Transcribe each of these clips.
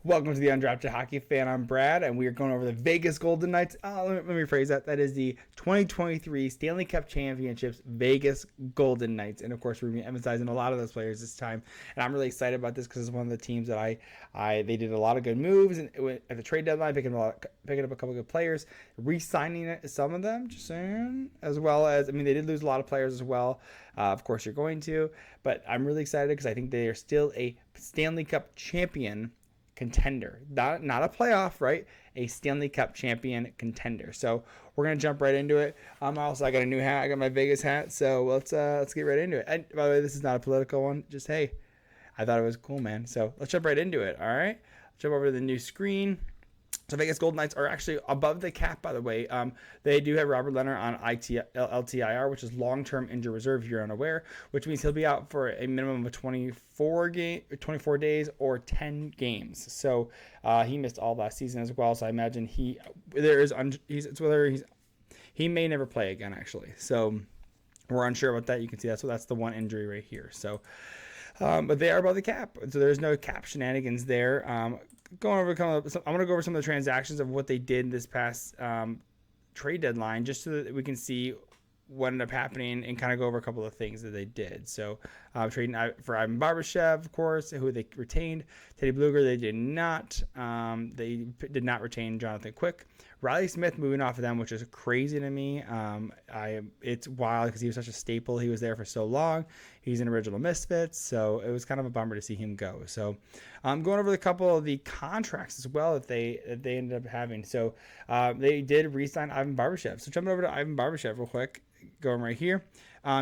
Welcome to the Undrafted Hockey Fan. I'm Brad, and we are going over the Vegas Golden Knights. Let me rephrase that. That is the 2023 Stanley Cup Championships Vegas Golden Knights. And, of course, we're going to be emphasizing a lot of those players this time. And I'm really excited about this because it's one of the teams that they did a lot of good moves and at the trade deadline, picking up a couple of good players, re-signing some of them, just saying, as well as, they did lose a lot of players as well. Of course, you're going to. But I'm really excited because I think they are still a Stanley Cup champion contender, not a playoff, right? A Stanley Cup champion contender. So we're gonna jump right into it. I got a new hat. I got my Vegas hat. So let's get right into it. And by the way, this is not a political one. Just hey, I thought it was cool, man. So let's jump right into it. All right, jump over to the new screen. So Vegas Golden Knights are actually above the cap, by the way. They do have Robert Leonard on LTIR, which is long-term injury reserve, if you're unaware, which means he'll be out for a minimum of 24 days or 10 games. So he missed all last season as well. So I imagine he may never play again, actually. So we're unsure about that. You can see that's the one injury right here. So, but they are above the cap, so there's no cap shenanigans there. I'm going to go over some of the transactions of what they did this past trade deadline, just so that we can see what ended up happening and kind of go over a couple of things that they did. So trading for Ivan Barbashev, of course, who they retained. Teddy Bluger, they did not. They did not retain Jonathan Quick. Riley Smith moving off of them, which is crazy to me. It's wild because he was such a staple. He was there for so long. He's an original Misfits, so it was kind of a bummer to see him go. So I'm going over a couple of the contracts as well that they ended up having. So they did re-sign Ivan Barbashev. So jumping over to Ivan Barbashev real quick, going right here.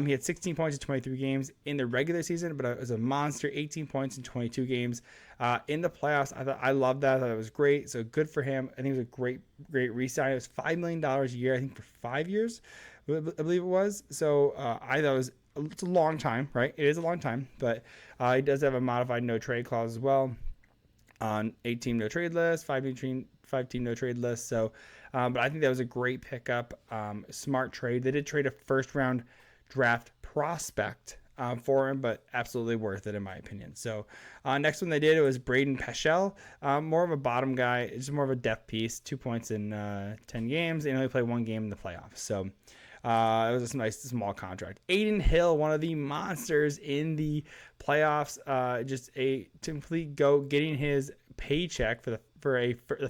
He had 16 points in 23 games in the regular season, but it was a monster 18 points in 22 games in the playoffs. I loved that. I thought it was great. So good for him. I think it was a great re-sign. It was $5 million a year, I think, for 5 years, I believe it was. So I thought it's a long time, right? It is a long time, but he does have a modified no trade clause as well on 8-team no trade list, 5-team no trade list. So, but I think that was a great pickup, smart trade. They did trade a first-round draft prospect for him, but absolutely worth it in my opinion. So next one they did, it was Braden Peschel, more of a bottom guy, just more of a depth piece, 2 points in 10 games. They only played one game in the playoffs. So it was a nice small contract. Aiden Hill, one of the monsters in the playoffs, just a complete goat, getting his paycheck for the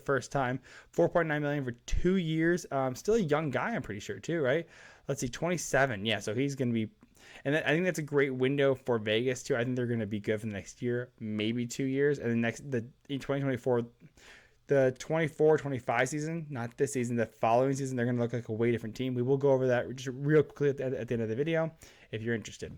first time, $4.9 million for 2 years. Still a young guy, I'm pretty sure too, right? Let's see, 27. Yeah, so he's going to be, and I think that's a great window for Vegas too. I think they're going to be good for the next year, maybe 2 years, and in 2024. The 24-25 season, not this season, the following season, they're going to look like a way different team. We will go over that just real quickly at the end of the video if you're interested.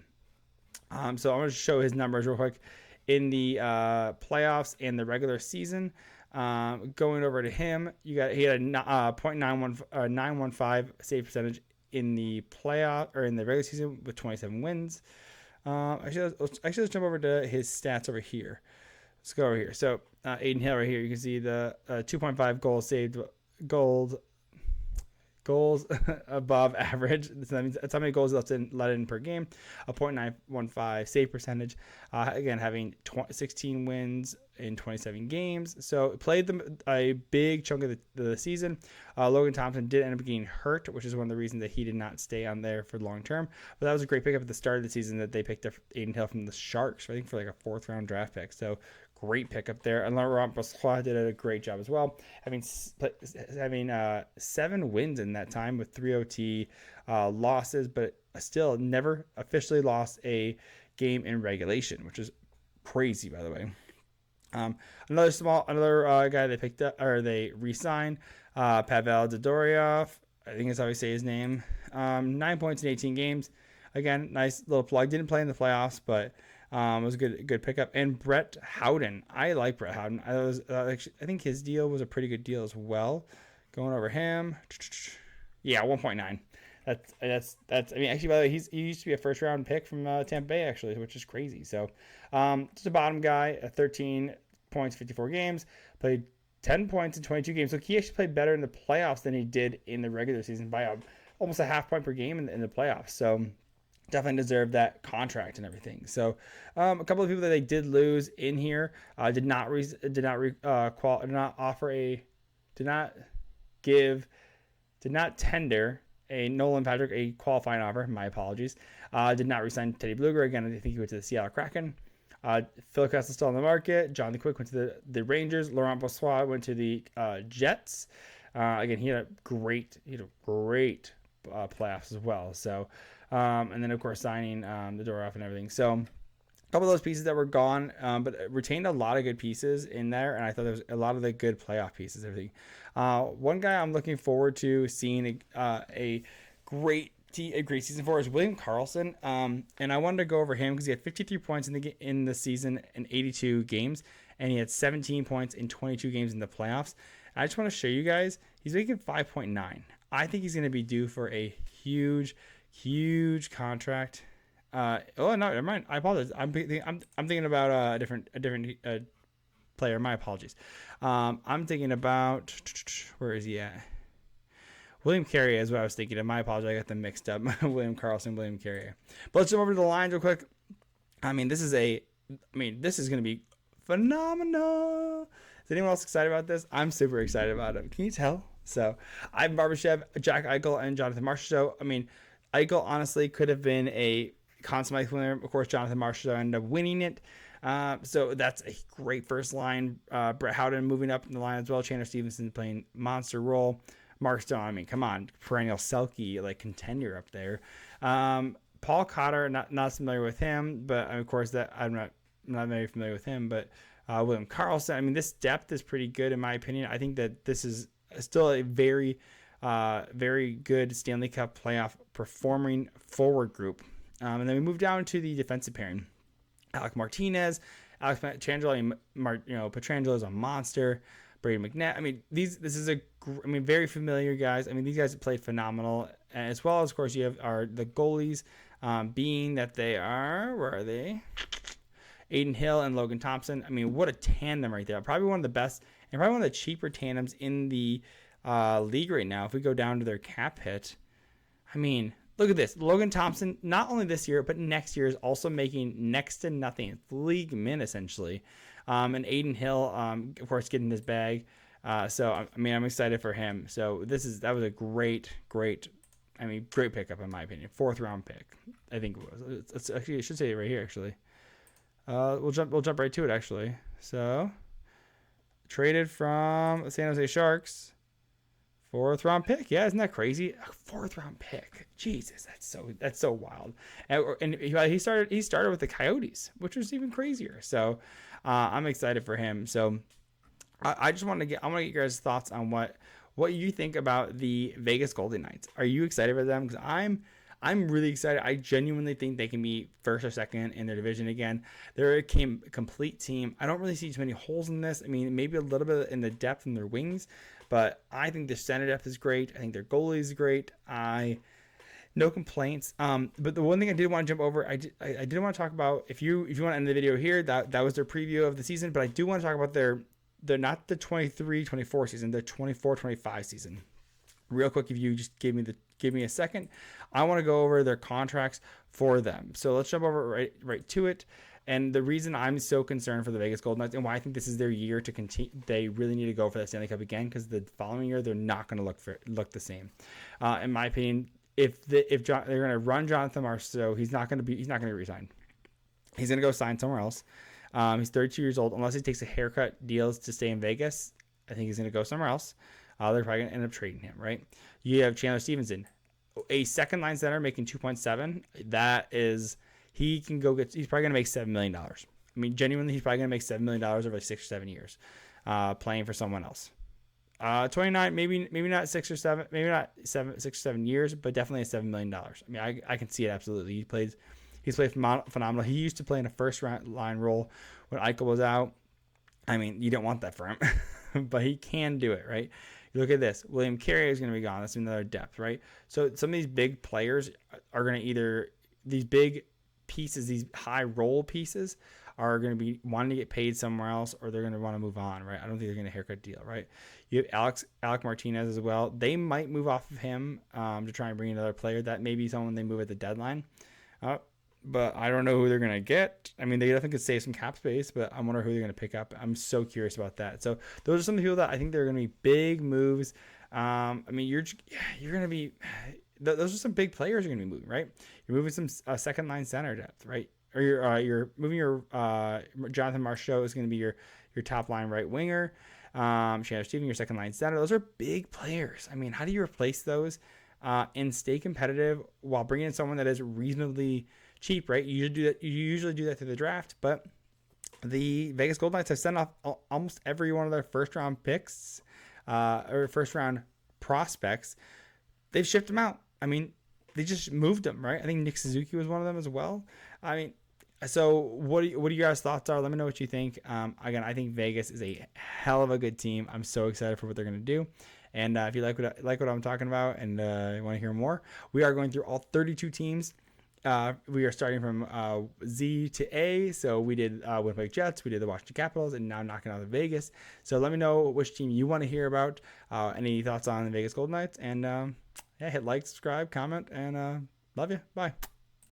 So I'm going to show his numbers real quick in the playoffs and the regular season. Going over to him, he had a .915 save percentage in the playoff or in the regular season with 27 wins. Actually, let's jump over to his stats over here. Let's go over here. So Aiden Hill right here, you can see the 2.5 goals saved, goals above average. So that means that's how many goals let in per game. A .915 save percentage. Again, having 16 wins in 27 games. So played a big chunk of the season. Logan Thompson did end up getting hurt, which is one of the reasons that he did not stay on there for long term. But that was a great pickup at the start of the season that they picked up Aiden Hill from the Sharks, I think, for like a 4th round draft pick. So great pickup there. And Laurent Brossoit did a great job as well, having 7 wins in that time with 3 OT losses, but still never officially lost a game in regulation, which is crazy, by the way. Another guy they picked up or they re-signed, Pavel Dodorov. I think that's how we say his name. 9 points in 18 games. Again, nice little plug. Didn't play in the playoffs, but it was a good pickup. And Brett Howden. I like Brett Howden. I think his deal was a pretty good deal as well. Going over him. Yeah, 1.9. That's. Actually, by the way, he used to be a first round pick from Tampa Bay, actually, which is crazy. So, just a bottom guy, 13 points, 54 games, played 10 points in 22 games. So he actually played better in the playoffs than he did in the regular season by almost a half point per game in the playoffs. So definitely deserve that contract and everything. So, a couple of people that they did lose in here did not give, did not tender a Nolan Patrick a qualifying offer. My apologies. Did not resign Teddy Bluger again. I think he went to the Seattle Kraken. Phil Kessel still on the market. Jonathan Quick went to the Rangers. Laurent Brossoit went to the Jets. Again, he had a great playoffs as well. So, and then of course signing the door off and everything. So, a couple of those pieces that were gone, but retained a lot of good pieces in there, and I thought there was a lot of the good playoff pieces. Everything. One guy I'm looking forward to seeing a great season for is William Karlsson, and I wanted to go over him because he had 53 points in the season in 82 games, and he had 17 points in 22 games in the playoffs. And I just want to show you guys he's making 5.9. I think he's going to be due for a huge contract. Oh no, never mind. I apologize. I'm thinking about a different player. My apologies. I'm thinking about, where is he at? William Carrier is what I was thinking of. My apologies. I got them mixed up. William Karlsson, William Carrier. But let's jump over to the lines real quick. This is going to be phenomenal. Is anyone else excited about this? I'm super excited about it. Can you tell? So, Ivan Barbashev, Jack Eichel, and Jonathan Marchessault. Eichel honestly could have been a consummate winner. Of course, Jonathan Marchessault ended up winning it. So that's a great first line. Brett Howden moving up in the line as well. Chandler Stevenson playing monster role. Mark Stone, come on, perennial Selke contender up there. Paul Cotter, not familiar with him, but of course that I'm not very familiar with him. But William Karlsson, this depth is pretty good in my opinion. I think that this is still a very good Stanley Cup playoff performing forward group. And then we move down to the defensive pairing. Alec Martinez, Alex Pietrangelo. Pietrangelo is a monster. Brady McNabb. This is very familiar guys. These guys have played phenomenal, as well as, of course, you have the goalies, being that they are, where are they? Aiden Hill and Logan Thompson. What a tandem right there. Probably one of the best and probably one of the cheaper tandems in the league right now. If we go down to their cap hit, look at this. Logan Thompson, not only this year, but next year is also making next to nothing. It's league min, essentially. And Aiden Hill, of course, getting his bag. So, I'm excited for him. So, that was a great pickup, in my opinion. 4th round pick, I think it was. It's actually, I should say it right here, actually. We'll jump right to it, actually. So, traded from San Jose Sharks. 4th round pick. Yeah, isn't that crazy? A 4th round pick. Jesus, that's so wild. And he started with the Coyotes, which was even crazier. So I'm excited for him. So I want to get your guys' thoughts on what you think about the Vegas Golden Knights. Are you excited for them? Because I'm really excited. I genuinely think they can be first or second in their division again. They're a complete team. I don't really see too many holes in this. Maybe a little bit in the depth in their wings, but I think their center depth is great. I think their goalie is great. No complaints. But the one thing I did want to jump over, I did want to talk about, if you want to end the video here, that was their preview of the season, but I do want to talk about they're not the 23-24 season, the 24-25 season. Real quick, if you just give me a second, I want to go over their contracts for them. So let's jump over right to it. And the reason I'm so concerned for the Vegas Golden Knights and why I think this is their year to continue, they really need to go for that Stanley Cup again, because the following year they're not going to look the same. In my opinion, if they're going to run Jonathan Marchessault, he's not going to resign. He's going to go sign somewhere else. He's 32 years old. Unless he takes a haircut deals to stay in Vegas, I think he's going to go somewhere else. They're probably going to end up trading him, right? You have Chandler Stevenson, a second line center making 2.7. That is, he's probably going to make $7 million. Genuinely, he's probably going to make $7 million over like 6 or 7 years, playing for someone else. 29, maybe not 6 or 7, maybe not 6 or 7 years, but definitely $7 million. I can see it absolutely. He's played phenomenal. He used to play in a first line role when Eichel was out. You don't want that for him, but he can do it, right? You look at this. William Carrier is going to be gone. That's another depth, right? So some of these big players are going to these big pieces, these high role pieces are going to be wanting to get paid somewhere else, or they're going to want to move on, right? I don't think they're going to haircut deal, right? You have Alec Martinez as well. They might move off of him to try and bring another player. That may be someone they move at the deadline. But I don't know who they're going to get. I mean, they definitely could save some cap space, but I wonder who they're going to pick up. I'm so curious about that. So those are some people that I think they're going to be big moves. I mean, you're going to be those are some big players you're going to be moving, right? You're moving some second line center depth, right? Or you're moving your Jonathan Marchessault is going to be your top line right winger. Chandler Stephen, your second line center. Those are big players. I mean, how do you replace those and stay competitive while bringing in someone that is reasonably cheap, right? You usually do that through the draft, but the Vegas Golden Knights have sent off almost every one of their first round picks or first round prospects. They've shipped them out. I mean, they just moved them, right? I think Nick Suzuki was one of them as well. I mean, so what do you guys' thoughts are? Let me know what you think. Again, I think Vegas is a hell of a good team. I'm so excited for what they're going to do. And if you like what I'm talking about and you want to hear more, we are going through all 32 teams. We are starting from Z to A. So we did Winnipeg Jets, we did the Washington Capitals, and now knocking out the Vegas. So let me know which team you want to hear about. Any thoughts on the Vegas Golden Knights? And hit like, subscribe, comment, and love you. Bye.